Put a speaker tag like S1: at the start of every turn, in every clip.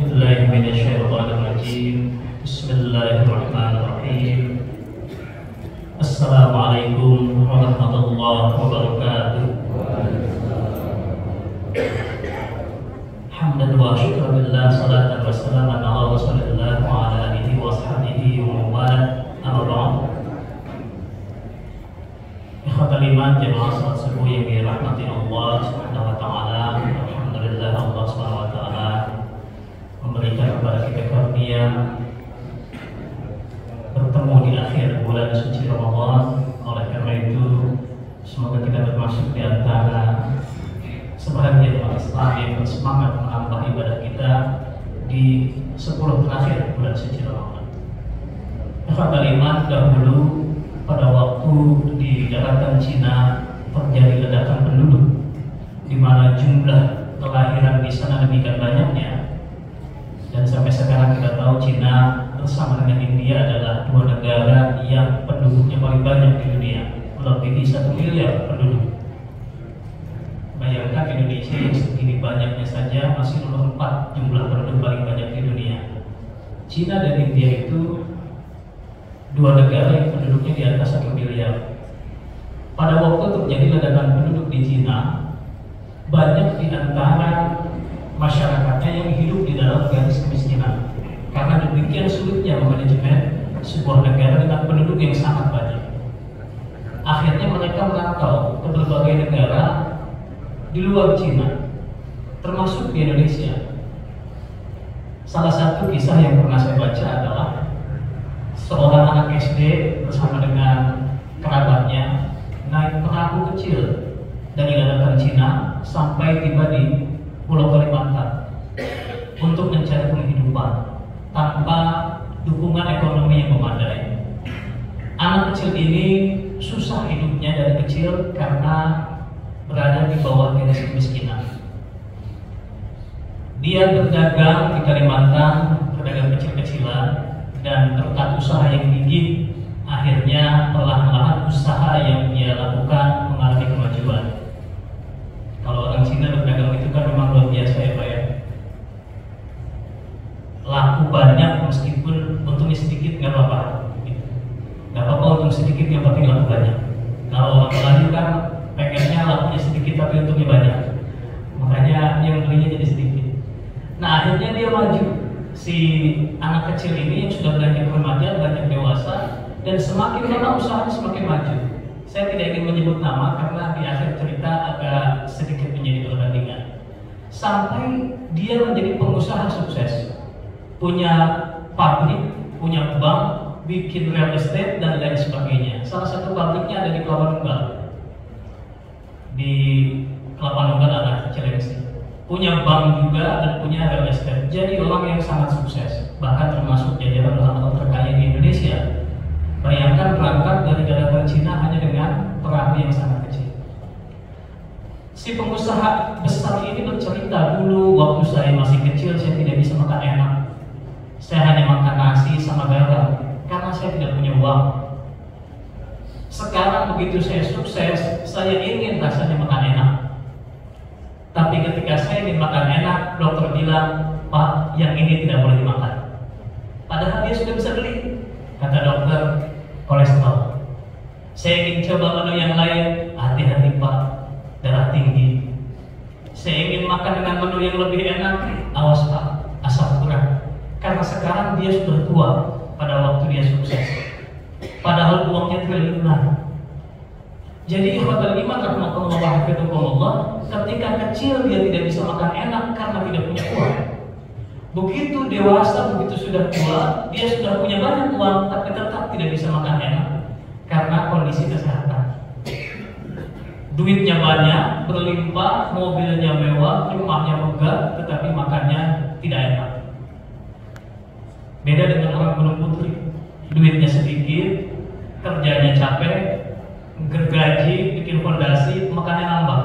S1: billahi minasyaitonir rajim. Bismillahirrahmanirrahim. Assalamualaikum warahmatullahi wabarakatuh. Hamdan wa syukran billah, salatan wa salaman ala rasulillah wa ala alihi wa sahbihi wa mawala. Amma ba'd. Ikhwatal iman, jemaah salat subuh yang dirahmati Allah Subhanahu wa taala. Alhamdulillah, Allah Subhanahu wa taala memberikan kepada kita karunia bertemu di akhir bulan suci Ramadan. Oleh karena itu, semoga kita termasuk di antara sebahagian umat Islam yang bersemangat menambah ibadah kita di 10 terakhir bulan suci Ramadan. Ikhwatal iman, dahulu pada waktu di daratan Cina terjadi ledakan penduduk, di mana jumlah kelahiran di sana demikian banyaknya, dan sampai sekarang kita tahu Cina bersama dengan India adalah dua negara yang penduduknya paling banyak di dunia, melebihi 1 miliar penduduk. Bayangkan Indonesia yang segini banyaknya saja masih nomor 4 jumlah penduduk paling banyak di dunia. Cina dan India itu dua negara yang penduduknya di atas 1 miliar. Pada waktu terjadi ledakan penduduk di Cina, banyak di antara masyarakatnya yang hidup di dalam garis kemiskinan. Karena demikian sulitnya memanajemen sebuah negara dengan penduduk yang sangat banyak. Akhirnya mereka merantau ke berbagai negara di luar Cina, termasuk di Indonesia. Salah satu kisah yang pernah saya baca adalah seorang anak SD bersama dengan kerabatnya naik perahu kecil dari daratan Cina sampai tiba di Pulau Kalimantan untuk mencari penghidupan tanpa dukungan ekonomi yang memadai. Anak kecil ini susah hidupnya dari kecil karena berada di bawah garis kemiskinan. Dia berdagang di Kalimantan, berdagang kecil-kecilan, dan berkat usaha yang gigih, akhirnya perlahan-lahan usaha yang dia lakukan mengalami kemajuan. Kalau orang Cina berdagang itu kan memang luar biasa ya Pak ya. Laku banyak meskipun untungnya sedikit nggak apa-apa. Nggak apa-apa untung sedikit, yang penting laku banyak. Kalau orang Melayu kan pengennya lakunya sedikit tapi untungnya banyak, makanya yang belinya jadi sedikit. Nah akhirnya dia maju, si anak kecil ini yang sudah beranjak remaja, beranjak dewasa, dan semakin lama usahanya semakin maju. Saya tidak ingin menyebut nama karena di akhir cerita agak sedikit menjadi perbandingan. Sampai dia menjadi pengusaha sukses, punya pabrik, punya bank, bikin real estate dan lain sebagainya. Salah satu pabriknya ada di Kelapa Nunggal. Di Kelapa Nunggal ada Cilengsi. Punya bank juga dan punya real estate. Jadi orang yang sangat sukses, bahkan termasuk jajaran orang terkaya di Indonesia. Bayangkan berangkat dari daratan Cina hanya dengan perahu yang sangat kecil. Si pengusaha besar ini bercerita, dulu waktu saya masih kecil saya tidak bisa makan enak. Saya hanya makan nasi sama garam karena saya tidak punya uang. Sekarang begitu saya sukses, saya ingin rasanya makan enak. Tapi ketika saya ingin makan enak, dokter bilang, Pak, yang ini tidak boleh dimakan. Padahal dia sudah bisa beli. Kata dokter, kolesterol. Saya ingin coba menu yang lain, hati-hati Pak, darah tinggi. Saya ingin makan dengan menu yang lebih enak, awas Pak, asam urat. Karena sekarang dia sudah tua pada waktu dia sukses. Padahal uangnya triliunan. Jadi ikhwatal iman rahimakumullah wa hafizakumullah, ketika kecil dia tidak bisa makan enak karena tidak punya uang. Begitu dewasa, begitu sudah tua, dia sudah punya banyak uang tapi tetap tidak bisa makan enak karena kondisi kesehatan. Duitnya banyak, berlimpah, mobilnya mewah, rumahnya megah, tetapi makannya tidak enak. Beda dengan orang Gunung Putri, duitnya sedikit, kerjanya capek, gergaji, bikin fondasi, makannya nambah.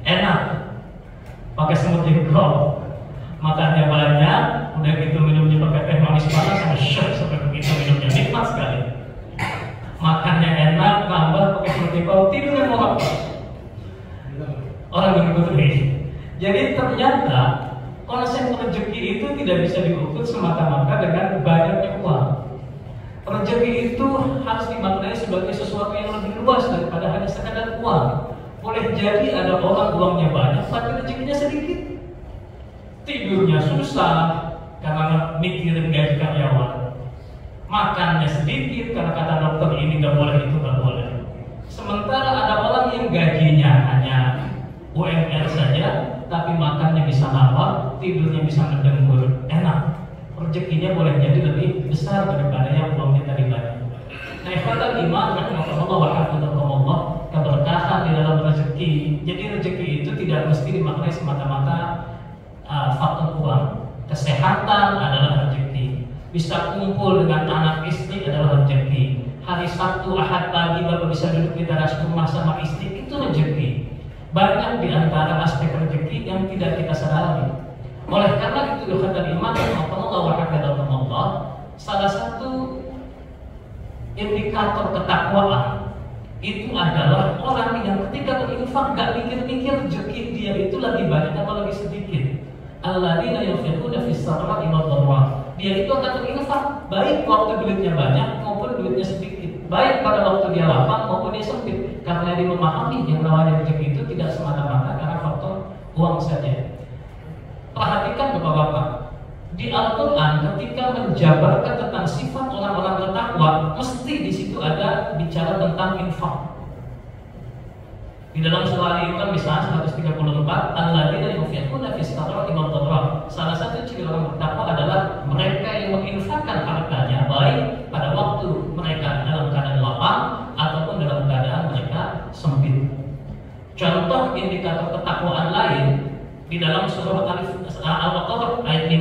S1: Enak, pakai semut jengkol, makannya banyak, udah gitu minumnya pakai teh manis panas sama syok sampai begitu minumnya nikmat sekali. Makannya enak, nambah pakai semut jengkol, tidurnya mau apa? Orang Gunung Putri. Jadi ternyata Konsep rezeki itu tidak bisa diukur semata-mata dengan banyaknya uang. Rezeki itu harus dimaknai sebagai sesuatu yang lebih luas daripada hanya sekadar uang. Boleh jadi ada orang uangnya banyak, tapi rezekinya sedikit. Tidurnya susah karena mikirin gaji karyawan. Makannya sedikit karena kata dokter ini nggak boleh, itu nggak boleh. Sementara ada orang yang gajinya hanya UMR saja, tapi makannya bisa lapar, tidurnya bisa ngedengkur, enak. Rezekinya boleh jadi lebih besar daripada yang uangnya tadi banyak. Nah, ikhwatal iman rahimakumullah wa hafizakumullah, keberkahan di dalam rezeki. Jadi rezeki itu tidak mesti dimaknai semata-mata faktor uang. Kesehatan adalah rezeki. Bisa kumpul dengan anak istri adalah rezeki. Hari Sabtu, Ahad pagi Bapak bisa duduk di teras rumah sama istri, itu rezeki. Banyak di antara aspek rezeki yang tidak kita sadari. Oleh karena itu, kata iman Allah wa hafizakumullah, salah satu indikator ketakwaan itu adalah orang yang ketika berinfak gak mikir-mikir rezeki dia itu lagi banyak atau lagi sedikit. Alladzina yunfiquna fis sarra'i wad dharra. Dia itu akan berinfak baik waktu duitnya banyak maupun duitnya sedikit, baik pada waktu dia lapang maupun dia sempit, karena dia memahami yang namanya rezeki itu tidak semata-mata karena faktor uang saja. Perhatikan Bapak-bapak, di Al-Quran ketika menjabarkan tentang sifat orang-orang bertakwa, mesti di situ ada bicara tentang infak. Di dalam surah Al-Imran misalnya 134, alladzina yunfiquna fis sarra'i wad dharra. Salah satu ciri orang bertakwa adalah mereka yang menginfakkan hartanya baik pada waktu mereka dalam keadaan lapang ataupun dalam keadaan mereka sempit. Contoh indikator ketakwaan lain di dalam surah Al-Baqarah ayat 5.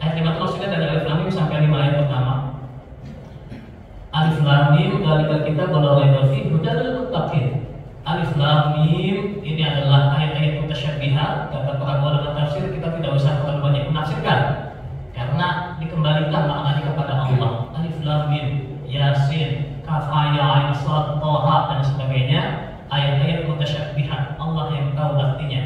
S1: Ayat 5 itu maksudnya dari Alif Lam Mim sampai 5 ayat pertama. Alif Lam Mim dzalikal kitabul la raiba fihi hudal lil muttaqin. Alif Lam Mim ini adalah ayat-ayat mutasyabbihat. Kata para ulama tafsir, kita tidak usah terlalu banyak menafsirkan karena dikembalikan maknanya kepada Allah. Alif Lam Mim, Yasin, Kaf ya Ain Sad Tha dan sebagainya, ayat-ayat mutasyabbihat, Allah yang tahu artinya.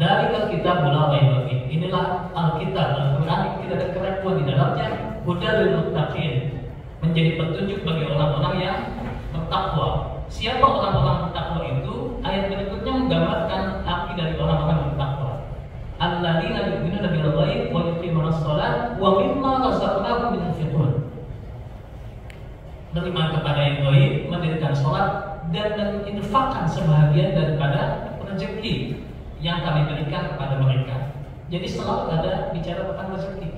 S1: Dari Alkitab la raiba fihi. Inilah Alkitab, Al-Quran yang tidak ada keraguan di dalamnya, hudal lil muttaqin, menjadi petunjuk bagi orang-orang yang bertakwa. Siapa orang-orang bertakwa itu? Ayat berikutnya menggambarkan arti dari orang-orang bertakwa. Alladzina yu'minuna bil ghaib wa yuqimuna shalah wa mimma razaqnahum yunfiqun. Beriman kepada yang gaib, mendirikan salat dan menginfakkan sebahagian daripada rezeki yang kami berikan kepada mereka. Jadi selalu ada bicara tentang rezeki.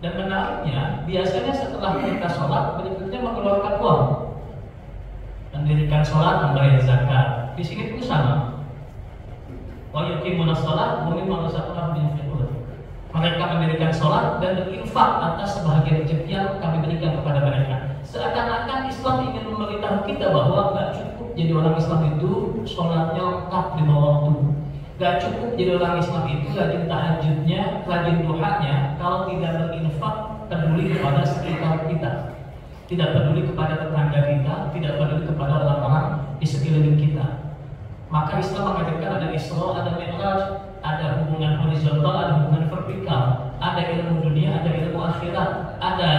S1: Dan menariknya, biasanya setelah kita sholat, berikutnya mengeluarkan uang. Mendirikan sholat, membayar zakat. Di sini pun sama. Wa yuqimuna shalah wa mimma razaqnahum yunfiqun. Mereka mendirikan sholat dan berinfak atas sebahagian rezeki yang kami berikan kepada mereka. Seakan-akan Islam ingin memberitahu kita bahwa gak cukup jadi orang Islam itu sholatnya lengkap 5 waktu. Gak cukup jadi orang Islam itu rajin tahajudnya, rajin duhanya, kalau tidak berinfak peduli kepada sekitar kita, tidak peduli kepada tetangga kita, tidak peduli kepada orang-orang di sekeliling kita. Maka Islam mengajarkan ada Isra, ada Mi'raj, ada hubungan horizontal, ada hubungan vertikal, ada ilmu dunia, ada ilmu akhirat, ada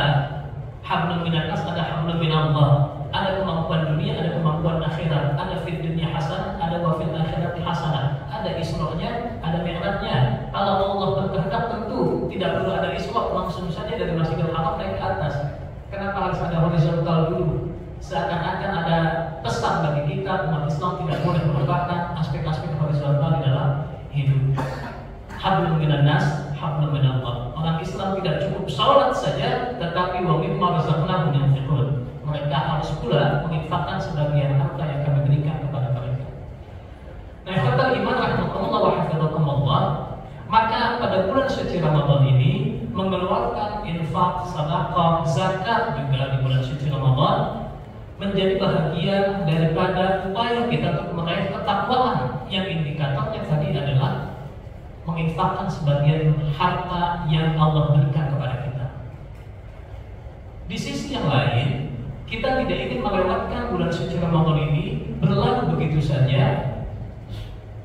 S1: hablum minan nas, ada hablum minallah, ada kemampuan dunia, ada kemampuan akhirat, ada fid dunya hasanah, ada wa fil akhirati hasanah, ada Isra-nya, ada Mi'raj-nya. Kalau Allah berkehendak tentu tidak perlu ada Isra, langsung saja dari Masjidil Haram naik ke atas. Kenapa harus ada horizontal dulu? Seakan-akan ada pesan bagi kita umat Islam tidak boleh melupakan aspek-aspek horizontal di dalam hidup. Hablum minan nas, hablum minallah. Orang Islam tidak cukup sholat saja, tetapi wa mimma razaqnahum yunfiqun. Mereka harus pula menginfakkan sebagian harta yang kami berikan kepada mereka. Nah, ikhwatal iman rahimakumullah wa hafizakumullah, maka pada bulan suci Ramadan ini mengeluarkan infak, sedekah, zakat juga di bulan suci Ramadan menjadi bahagian daripada upaya kita untuk meraih ketakwaan yang indikatornya tadi adalah menginfakkan sebagian harta yang Allah berikan kepada kita. Di sisi yang lain, kita tidak ingin melewatkan bulan suci Ramadan ini berlalu begitu saja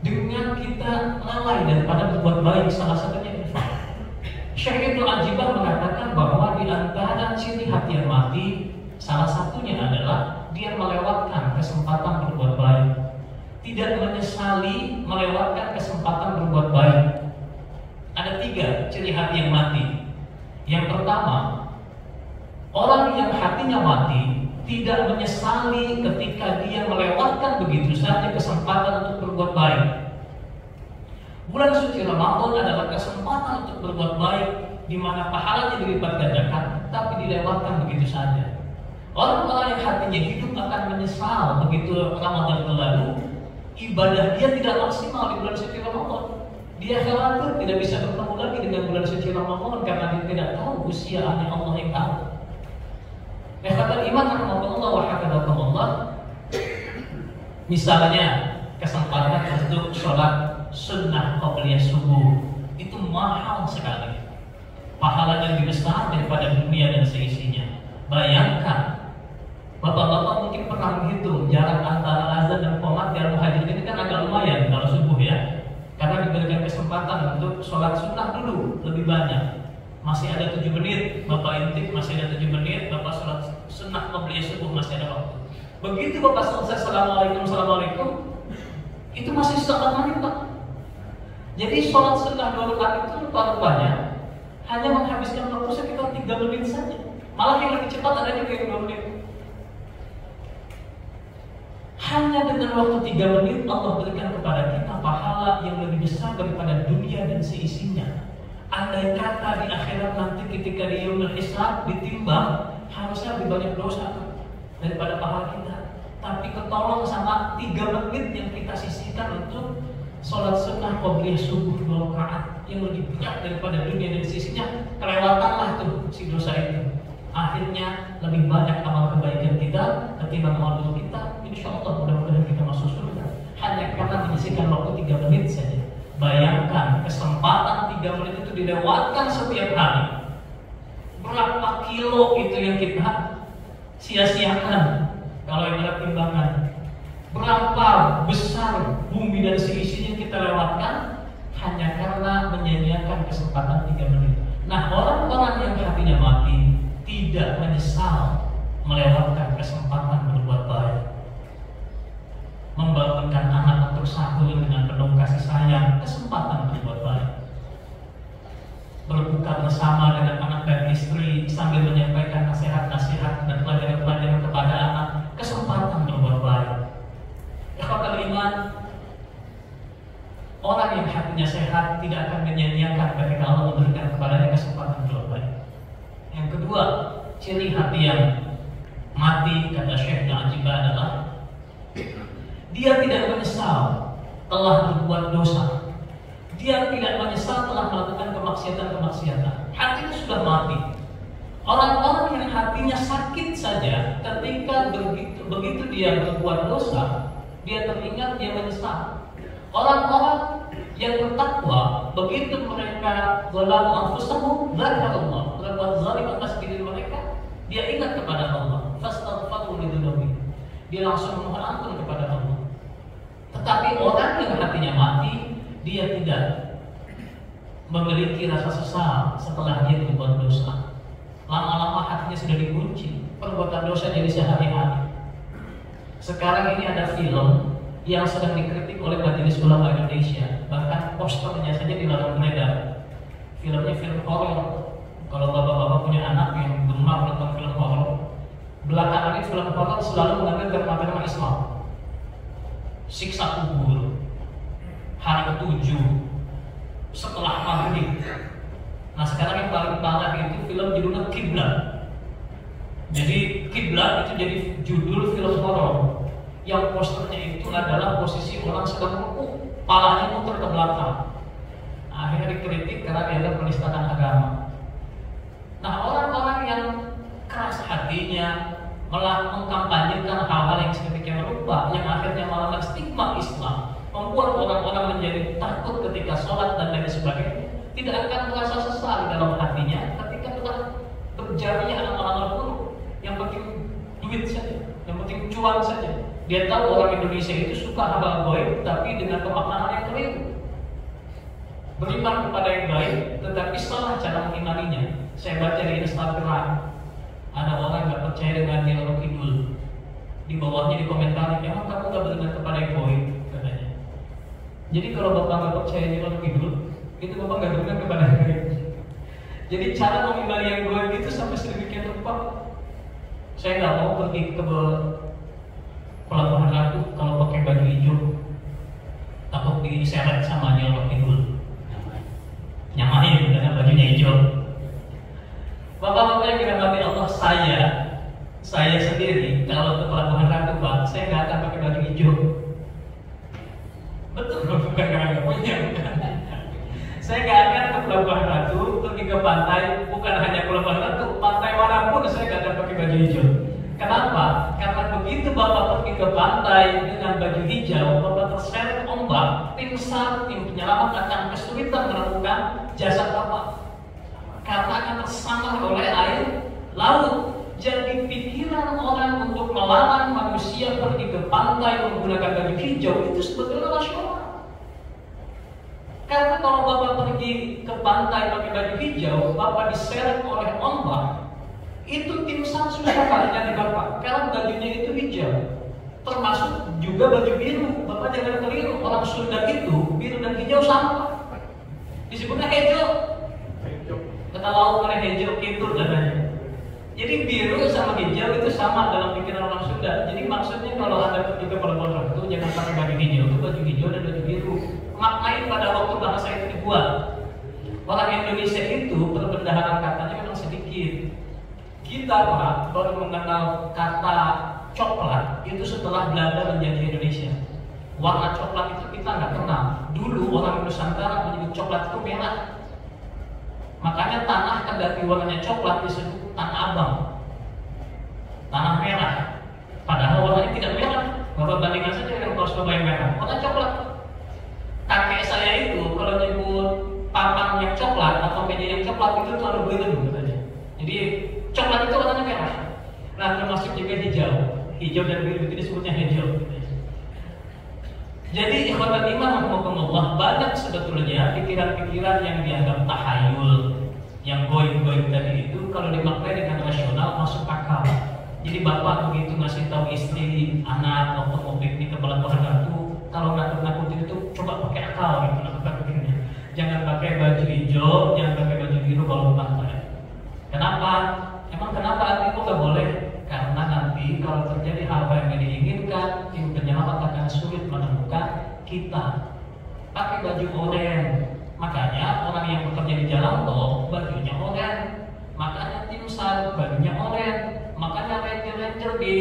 S1: dengan kita kita lalai daripada berbuat baik. Salah satunya infak. Syekh Ibnu Ajibah mengatakan bahwa di antara ciri hati yang mati, salah satunya adalah dia melewatkan kesempatan berbuat baik, tidak menyesali melewatkan kesempatan berbuat baik. Ada 3 ciri hati yang mati. Yang pertama, orang yang hatinya mati tidak menyesali ketika dia melewatkan begitu saja kesempatan untuk berbuat baik. Bulan suci Ramadan adalah kesempatan untuk berbuat baik, di mana pahalanya dilipat gandakan, tapi dilewatkan begitu saja. Orang-orang yang hatinya hidup akan menyesal begitu Ramadan berlalu, ibadah dia tidak maksimal di bulan suci Ramadan. Dia khawatir tidak bisa bertemu lagi dengan bulan suci Ramadan karena dia tidak tahu usia hanya Allah yang tahu. Kata iman rahmatullah wa hafidhakumullah, misalnya kesempatan untuk sholat sunnah qabliyah subuh itu mahal sekali, pahalanya lebih besar daripada dunia dan seisinya. Bayangkan, bapak-bapak mungkin pernah menghitung jarak antara azan dan qomat di Al-Muhajirin ini kan agak lumayan kalau subuh ya, karena diberikan kesempatan untuk sholat sunnah dulu lebih banyak. Masih ada 7 menit, bapak intip masih ada 7 menit, bapak sholat sunnah qabliyah subuh masih ada waktu. Begitu bapak selesai assalamualaikum, itu masih sholat maghrib pak. Jadi sholat sunnah 2 rakaat itu rupanya hanya menghabiskan waktu sekitar 3 menit saja. Malah yang lebih cepat ada juga yang 2 menit. Hanya dengan waktu 3 menit Allah berikan kepada kita pahala yang lebih besar daripada dunia dan seisinya. Andai kata di akhirat nanti ketika di yaumul hisab ditimbang, harusnya lebih banyak dosa daripada pahala kita. Tapi ketolong sama 3 menit yang kita sisihkan untuk sholat sunnah qabliyah subuh 2 rakaat yang lebih berat daripada dunia dan sisinya, kelewatanlah tuh si dosa itu. Akhirnya lebih banyak amal kebaikan kita ketimbang amal buruk kita. Insya Allah mudah-mudahan kita masuk surga hanya karena menyisihkan waktu 3 menit saja. Bayangkan kesempatan 3 menit itu dilewatkan setiap hari. Berapa kilo itu yang kita sia-siakan kalau ibarat timbangan. Berapa besar bumi dan seisinya kita lewatkan hanya karena menyia-nyiakan kesempatan 3 menit. Nah, orang-orang yang hatinya mati tidak menyesal melewatkan kesempatan berbuat baik, membangunkan anak untuk sahur dengan penuh kasih sayang, kesempatan berbuat baik, berbuka bersama dengan anak dan istri sambil menyampaikan nasihat-nasihat dan pelajaran-pelajaran kepada anak, kesempatan berbuat baik. Ikhwatul iman, orang yang hatinya sehat tidak akan menyia-nyiakan ketika Allah memberikan kepadanya kesempatan berbuat baik. Yang kedua, ciri hati yang mati kata Syekh Ibnu Ajibah adalah dia tidak menyesal telah berbuat dosa. Dia tidak menyesal telah melakukan kemaksiatan-kemaksiatan. Hatinya sudah mati. Orang-orang yang hatinya sakit saja ketika begitu dia berbuat dosa, dia teringat, dia menyesal. Orang-orang yang bertakwa, begitu mereka zalamu anfusahum, dzakarallah, berbuat zalim atas diri mereka, dia ingat kepada Allah, fastaghfiru lidzunubihim. Dia langsung memohon ampun kepada Allah. Tetapi orang yang hatinya mati, dia tidak memiliki rasa sesal setelah dia berbuat dosa. Lama-lama hatinya sudah dikunci, perbuatan dosa jadi sehari-hari. Sekarang ini ada film yang sedang dikritik oleh Majelis Ulama Indonesia, bahkan posternya saja dilarang beredar. Filmnya film horor. Kalau bapak-bapak punya anak yang gemar nonton film horor, belakangan ini film horor selalu mengambil tema-tema Islam. Siksa kubur, hari ke-7, setelah maghrib. Nah sekarang yang paling parah itu film judulnya Kiblat. Jadi Kiblat itu jadi judul film horor yang posternya itu adalah posisi orang sedang rukuk, palanya muter ke belakang. Akhirnya dikritik karena dianggap penistaan agama. Nah orang-orang yang keras hatinya mengkampanyekan hal-hal yang sedemikian rupa, yang akhirnya malah stigma Islam, membuat orang-orang menjadi takut ketika sholat dan lain sebagainya, tidak akan merasa sesal dalam hatinya ketika telah berjarinya amal-amal buruk. Yang penting duit saja, yang penting cuan saja. Dia tahu orang Indonesia itu suka hal-hal goib, tapi dengan pemaknaan yang keliru. beriman kepada yang baik, tetapi salah cara mengimaninya. Saya baca di Instagram, ada orang nggak percaya dengan Nyiroro Kidul. Di bawahnya dikomentari, emang kamu nggak beriman kepada yang baik, katanya. Jadi kalau bapak nggak percaya Nyiroro Kidul, itu bapak nggak beriman kepada yang baik. Jadi cara mengimani yang baik itu sampai sedemikian rupa. Saya nggak mau pergi ke Pelabuhan Ratu kalau pakai baju hijau, takut diseret sama Nyiroro Kidul. Nyamain karena bajunya hijau. Bapak-bapak yang dirahmati Allah, saya sendiri kalau ke Pelabuhan Ratu, Pak, saya nggak akan pakai baju hijau. Betul, bukan karena nggak punya, bukan. Saya nggak akan ke Pelabuhan Ratu, pergi ke pantai, bukan hanya Pelabuhan Ratu, pantai manapun saya nggak akan pakai baju hijau. Kenapa? Karena begitu Bapak pergi ke pantai dengan baju hijau, Bapak terseret ombak, tim SAR, tim penyelamat akan kesulitan menemukan jasad Bapak. Karena akan tersambar oleh air laut. Jadi pikiran orang untuk melarang manusia pergi ke pantai menggunakan baju hijau itu sebetulnya rasional. Karena kalau Bapak pergi ke pantai pakai baju hijau, Bapak diseret oleh ombak, itu tim SAR susah kali nyari Bapak, karena bajunya itu hijau. Termasuk juga baju biru. Bapak jangan keliru, orang Sunda itu biru dan hijau sama, disebutnya hijau. Kata laut mana hijau itu katanya. Jadi biru sama hijau itu sama dalam pikiran orang Sunda. Jadi maksudnya kalau Anda pergi ke Pelabuhan Ratu, jangan pakai baju hijau, itu baju hijau dan baju biru. Maknanya pada waktu bahasa itu dibuat, orang Indonesia itu perbendaharaan katanya memang sedikit. Kita Pak baru mengenal kata coklat itu setelah Belanda menjadi Indonesia. Warna coklat itu kita nggak kenal. Dulu orang Nusantara menyebut coklat itu merah. Makanya tanah kendati warnanya coklat disebut tanah abang, tanah merah. Padahal warnanya tidak merah. Bapak bandingkan saja dengan kaos bapak yang merah, warna coklat. Kakek saya itu kalau nyebut papan yang coklat atau meja yang coklat itu terlalu biru katanya. Jadi coklat itu warnanya merah. Nah termasuk juga hijau. Hijau dan biru itu disebutnya hijau. Jadi ikhwatul iman rahimakumullah, banyak sebetulnya pikiran-pikiran yang dianggap tahayul, yang goib-goib tadi itu kalau dimaknai dengan rasional masuk akal. Jadi bapak begitu ngasih tahu istri, anak waktu mau piknik ke Pelabuhan Ratu, kalau nakut-nakutin itu coba pakai akal gitu nakut-nakutinnya. Jangan pakai baju hijau, jangan pakai baju biru kalau ke pantai. Kenapa? Emang kenapa? Itu nggak boleh. Karena nanti kalau terjadi hal yang tidak diinginkan, tim penyelamat akan sulit menemukan kita. Pakai baju oranye. Makanya orang yang bekerja di jalan tol bajunya oranye. Makanya tim SAR bajunya oranye. Makanya ranger di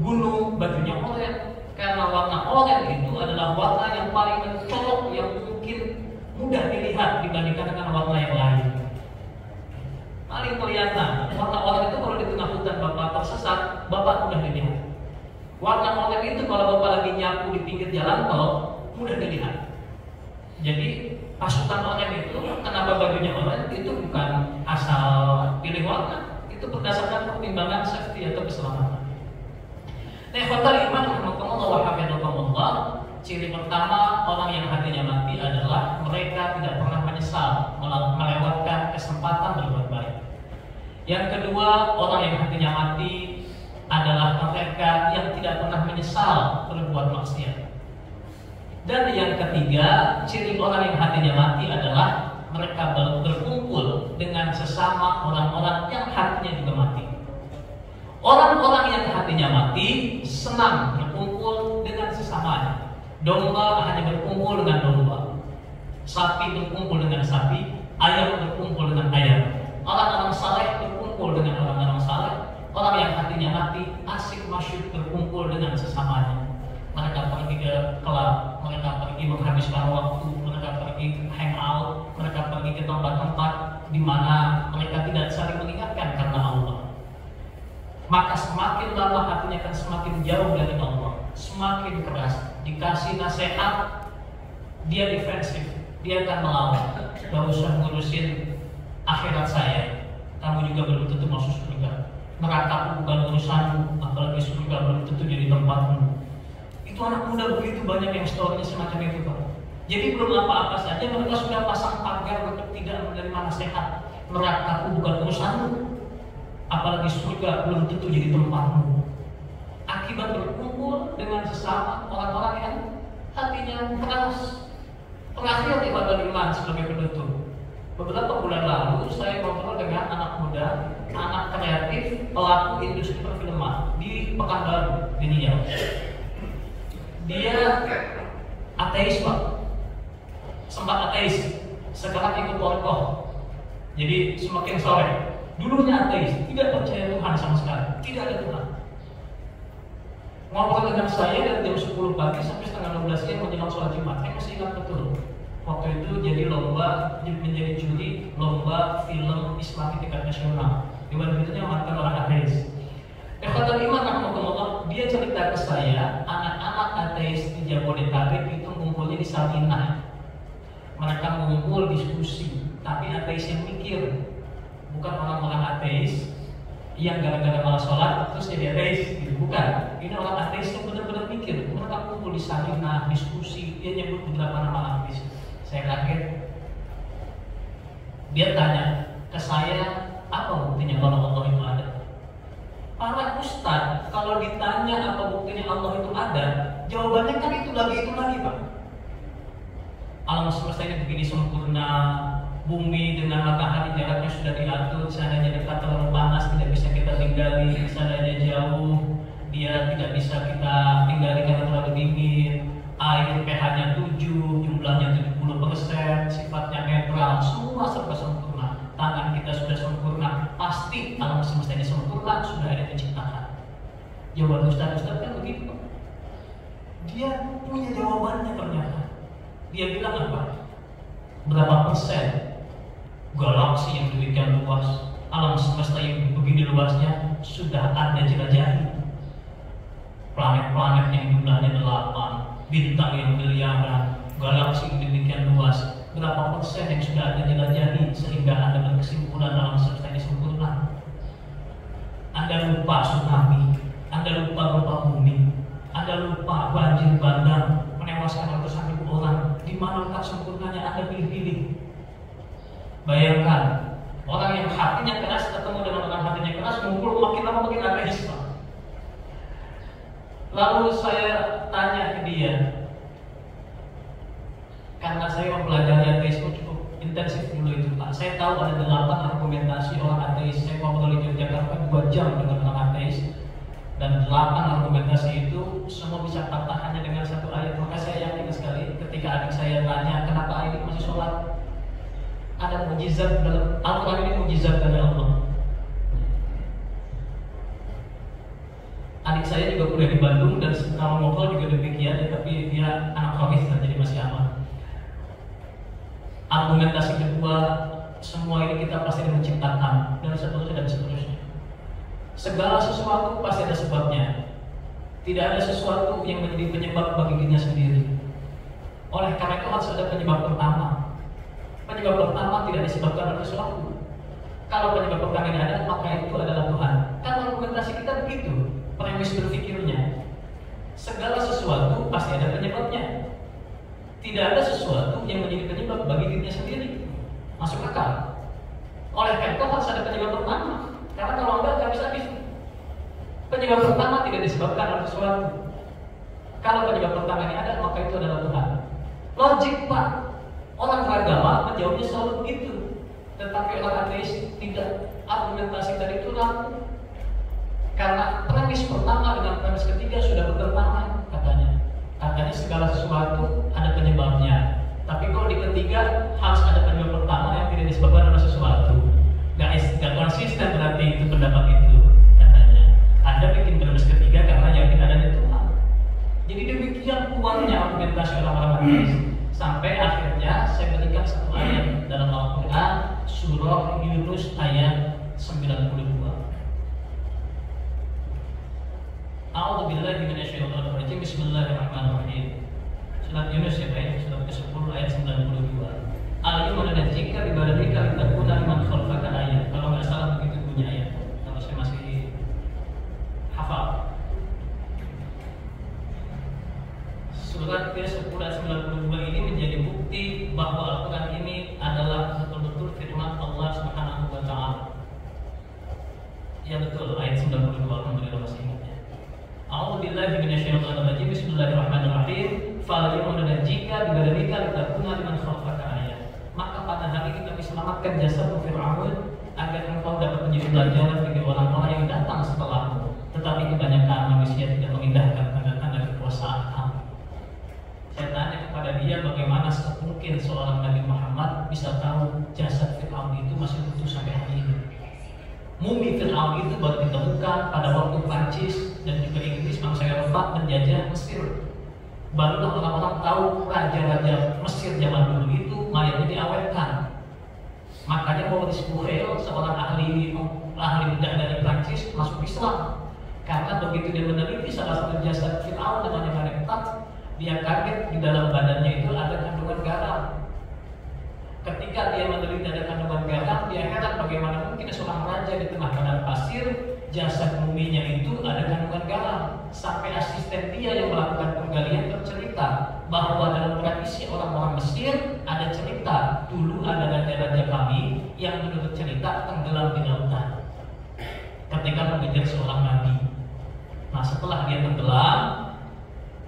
S1: gunung bajunya oranye. Karena warna oranye itu adalah warna yang paling mencolok, yang mungkin mudah dilihat dibandingkan dengan warna yang lain. Paling kelihatan warna oranye itu kalau di tengah hutan Bapak tersesat, Bapak mudah dilihat. Warna oranye itu kalau Bapak lagi nyapu di pinggir jalan tol, mudah dilihat. Jadi pasukan oranye itu, kenapa bajunya oranye itu bukan asal pilih warna, itu berdasarkan pertimbangan safety atau keselamatan. Nah, ikhwatul iman rahimakumullah wa hafizakumullah, ciri pertama orang yang hatinya mati adalah mereka tidak pernah menyesal melewatkan kesempatan berbuat baik. Yang kedua, orang yang hatinya mati adalah mereka yang tidak pernah menyesal berbuat maksiat. Dan yang ketiga, ciri orang yang hatinya mati adalah mereka berkumpul dengan sesama orang-orang yang hatinya juga mati. Orang-orang yang hatinya mati senang berkumpul dengan sesamanya. Domba hanya berkumpul dengan domba, sapi berkumpul dengan sapi, ayam berkumpul dengan ayam. Orang-orang saleh berkumpul dengan orang-orang saleh. Orang yang hatinya mati asik masyhur berkumpul dengan sesamanya. Mereka pergi ke klub, mereka pergi menghabiskan waktu, mereka pergi hangout, mereka pergi ke tempat-tempat di mana mereka tidak saling mengingatkan karena Allah. Maka semakin lama hatinya akan semakin jauh dari Allah, semakin keras. Dikasih nasihat, dia defensif, dia akan melawan. Gak usah ngurusin akhirat saya, kamu juga belum tentu masuk surga. Neraka bukan urusanmu, apalagi surga belum tentu jadi tempatmu. Itu anak muda begitu banyak yang story semacam itu Pak. Jadi belum apa-apa saja mereka sudah pasang pagar untuk tidak menerima nasihat. Nerakaku bukan urusanmu, apalagi surga belum tentu jadi tempatmu. Akibat berkumpul dengan sesama orang-orang yang hatinya keras. Terakhir ibadah iman sebagai penutup. Beberapa bulan lalu saya ngobrol dengan anak muda, anak kreatif, pelaku industri perfilman di Pekanbaru, di Riau. Dia ateis, Pak. Sempat ateis, sekarang ikut porokoh. Jadi semakin sore, dulunya ateis, tidak percaya Tuhan sama sekali, tidak ada Tuhan. Ngobrol dengan saya dari jam 10 pagi sampai setengah 12 siang menjelang sholat Jumat. Saya masih ingat betul. Waktu itu jadi lomba, menjadi juri lomba film Islami tingkat nasional. Di mana itu mantan orang ateis. Ikhwatul iman rahmatullah, dia cerita ke saya, anak-anak ateis di Jabodetabek itu ngumpulnya di Sarinah. Mereka mengumpul diskusi, tapi ateis yang mikir, bukan orang-orang ateis yang gara-gara malas sholat terus jadi ateis, gitu. Bukan. Ini orang ateis yang benar-benar mikir. Mereka kumpul di Sarinah, diskusi. Dia nyebut beberapa nama ateis. Saya kaget. Dia tanya ke saya, apa buktinya kalau Allah itu ada? Para ustadz kalau ditanya apa buktinya Allah itu ada, jawabannya kan itu lagi Pak. Alam semesta ini begini sempurna, bumi dengan matahari jaraknya sudah diatur, seandainya dekat terlalu panas tidak bisa kita tinggali, seandainya jauh dia tidak bisa kita tinggali karena terlalu dingin, air pH-nya 7, jumlahnya 70%, sifatnya netral, semua serba sempurna. Tangan kita sudah sempurna, pasti alam semesta ini sempurna, sudah ada penciptaan. Jawaban ustaz-ustaz kan begitu. Dia punya jawabannya ternyata. Dia bilang apa? Berapa persen galaksi yang demikian luas, alam semesta yang begini luasnya sudah Anda jelajahi. Planet-planet yang jumlahnya 8, bintang yang miliaran, galaksi yang demikian luas, berapa persen yang sudah Anda jelajahi sehingga Anda berkesimpulan alam semesta ini sempurna? Anda lupa tsunami, Anda lupa gempa bumi, Anda lupa banjir bandang menewaskan ratusan ribu orang. Di mana letak sempurnanya Anda pilih-pilih? Bayangkan orang yang hatinya keras ketemu dengan orang hatinya keras, ngumpul makin lama makin ateis. Lalu saya tanya ke dia, karena saya mempelajari ateisme cukup intensif dulu itu Pak. Saya tahu ada 8 argumentasi orang ateis. Saya ngobrol di Yogyakarta 2 jam dengan orang ateis, dan 8 argumentasi itu semua bisa patah hanya dengan 1 ayat. Maka saya yakin sekali ketika adik saya tanya kenapa adik masih sholat, ada mujizat dalam Al-Quran. Ini mujizat dari Allah. Adik saya juga kuliah di Bandung dan kalau ngobrol juga demikian, tapi dia anak Hafiz jadi masih aman. Argumentasi kedua, semua ini kita pasti menciptakan dan seterusnya dan seterusnya. Segala sesuatu pasti ada sebabnya. Tidak ada sesuatu yang menjadi penyebab bagi dirinya sendiri. Oleh karena itu harus ada penyebab pertama. Penyebab pertama tidak disebabkan oleh sesuatu. Kalau penyebab pertama ini ada, maka itu adalah Tuhan. Karena argumentasi kita begitu, premis berpikirnya. Segala sesuatu pasti ada penyebabnya. Tidak ada sesuatu yang menjadi penyebab bagi dirinya sendiri. Masuk akal. Oleh karena itu harus ada penyebab pertama. Karena kalau enggak bisa habis. Penyebab pertama tidak disebabkan oleh sesuatu. Kalau penyebab pertama ini ada, maka itu adalah Tuhan. Logik Pak. Orang beragama menjawabnya selalu begitu. Tetapi orang ateis tidak. Argumentasi tadi itu rapuh. Karena premis pertama dengan premis ketiga sudah bertentangan katanya. Katanya segala sesuatu ada penyebabnya. Tapi kalau di ketiga harus ada penyebab pertama yang tidak disebabkan oleh sesuatu. Gak konsisten berarti itu pendapat itu katanya. Anda bikin premis ketiga karena yakin adanya Tuhan. Jadi demikian kuatnya argumentasi orang-orang ateis. Sampai akhirnya saya berikan 1 ayat dalam Al-Quran, surah Yunus ayat 92. A'udzubillahi minasyaitonir rajim. Bismillahirrahmanirrahim. Surat Yunus ya baik, surat ke-10 ayat 92. Al-yawma nunajjika bi badanika litakuna liman khalfaka ayat. Kalau nggak salah begitu bunyi ayat. Kalau saya masih hafal. Surat ke-10 ayat 92 ini menjadi 92, alhamdulillah masih ingatnya. A'udzubillahi minasyaitonirrajim. Bismillahirrahmanirrahim. Fal yawma nunajjika bibadanika litakuna liman khalfaka ayah. Maka pada hari ini kami selamatkan jasad Fir'aun agar engkau dapat menjadi pelajaran bagi orang-orang yang datang setelahmu. Tetapi kebanyakan manusia tidak mengindahkan tanda-tanda kekuasaan kamu. Saya tanya kepada dia, bagaimana mungkin seorang Nabi Muhammad bisa tahu jasad Fir'aun itu masih utuh sampai hari ini? Mumi Fir'aun itu baru ditemukan pada waktu Prancis dan juga Inggris bangsa Eropa menjajah Mesir. Barulah orang-orang tahu raja-raja Mesir zaman dulu itu mayatnya diawetkan. Makanya Maurice Bucaille, seorang ahli bedah dari Prancis, masuk Islam. Karena begitu dia meneliti salah satu jasad Fir'aun namanya Meneptah, dia kaget di dalam badannya itu ada kandungan garam. Ketika dia meneliti ada kandungan garam, dia heran bagaimana mungkin seorang raja di tengah padang pasir, jasad muminya itu ada kandungan garam. Sampai asisten dia yang melakukan penggalian bercerita bahwa dalam tradisi orang-orang Mesir ada cerita dulu ada raja-raja kami yang menurut cerita tenggelam di lautan ketika mengejar seorang nabi. Nah, setelah dia tenggelam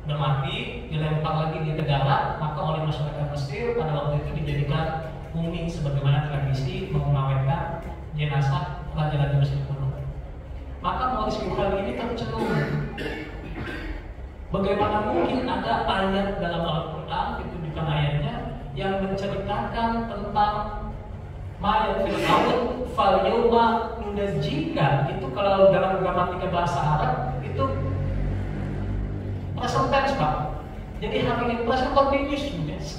S1: dan mati, dilempar lagi di darat, maka oleh masyarakat Mesir pada waktu itu dijadikan mumi sebagaimana tradisi mengawetkan jenazah raja-raja Mesir kuno. Maka Maurice Bucaille ini tercenung. Bagaimana mungkin ada ayat dalam Al-Quran, ditunjukkan ayatnya yang menceritakan tentang mayat Fir'aun, fal yawma nunajjika. Itu kalau dalam gramatika bahasa Arab itu present tense, Pak. Jadi hari ini present continuous,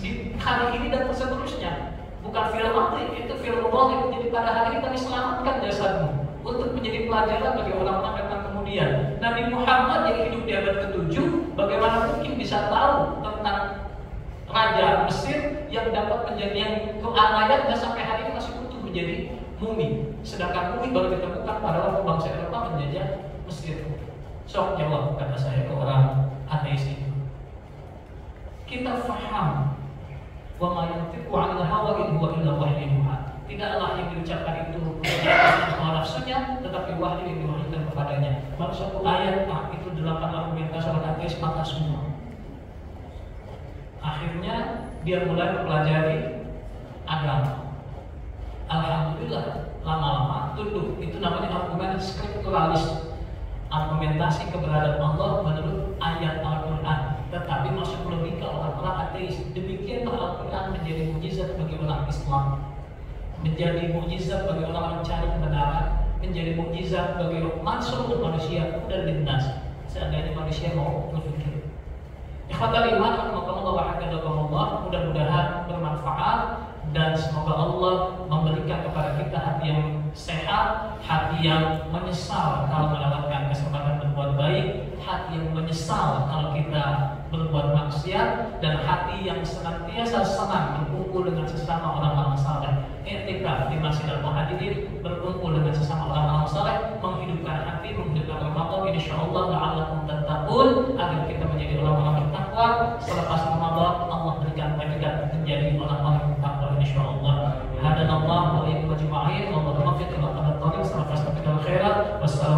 S1: di hari ini dan seterusnya. Bukan film mati, itu film boleh. Jadi pada hari ini kami selamatkan jasadmu untuk menjadi pelajaran bagi orang-orang datang kemudian. Nabi Muhammad yang hidup di abad ke-7, bagaimana mungkin bisa tahu tentang raja Mesir yang dapat menjadi yang ayatnya sampai hari ini masih utuh menjadi mumi. Sedangkan mumi baru ditemukan pada waktu bangsa Eropa menjajah Mesir. Sok jawab kata saya ke orang ateis itu. Kita faham wa ma yantiqu 'anil hawa in huwa illa wahyun yuha. Tidaklah yang diucapkan itu hawa nafsunya, tetapi wahyu yang diwahyukan kepadanya. Baru satu ayat, itu 8 argumentasi orang ateis maka semua. Akhirnya dia mulai mempelajari agama. Alhamdulillah, lama-lama tunduk. Itu namanya argumen skripturalis. Argumentasi keberadaan Allah menurut ayat Al-Quran. Tetapi masuk logika orang-orang ateis. Demikianlah Al-Quran menjadi mukjizat bagi orang Islam, menjadi mukjizat bagi orang mencari kebenaran, menjadi mukjizat bagi seluruh manusia dan lintas. Seandainya manusia mau berpikir. Ikhwatal iman, rahimakumullah wa hafidhakumullah, mudah-mudahan bermanfaat dan semoga Allah memberikan kepada kita hati yang sehat, hati yang menyesal kalau melewatkan kesempatan berbuat baik, hati yang menyesal kalau kita berbuat maksiat, dan hati yang senantiasa senang berkumpul dengan sesama orang-orang saleh. I'tikaf di Masjidil Muhajirin, berkumpul dengan sesama orang-orang saleh, menghidupkan hati, menghidupkan Ramadan, insyaallah la'allakum tattaqun, agar kita menjadi orang-orang bertakwa. Selepas Ramadan Allah berikan predikat menjadi orang-orang bertakwa insyaallah. Hadanallahu wa iyyakum ajma'in. Allahumma waffiq ila aqwamit thoriq. Wassalamu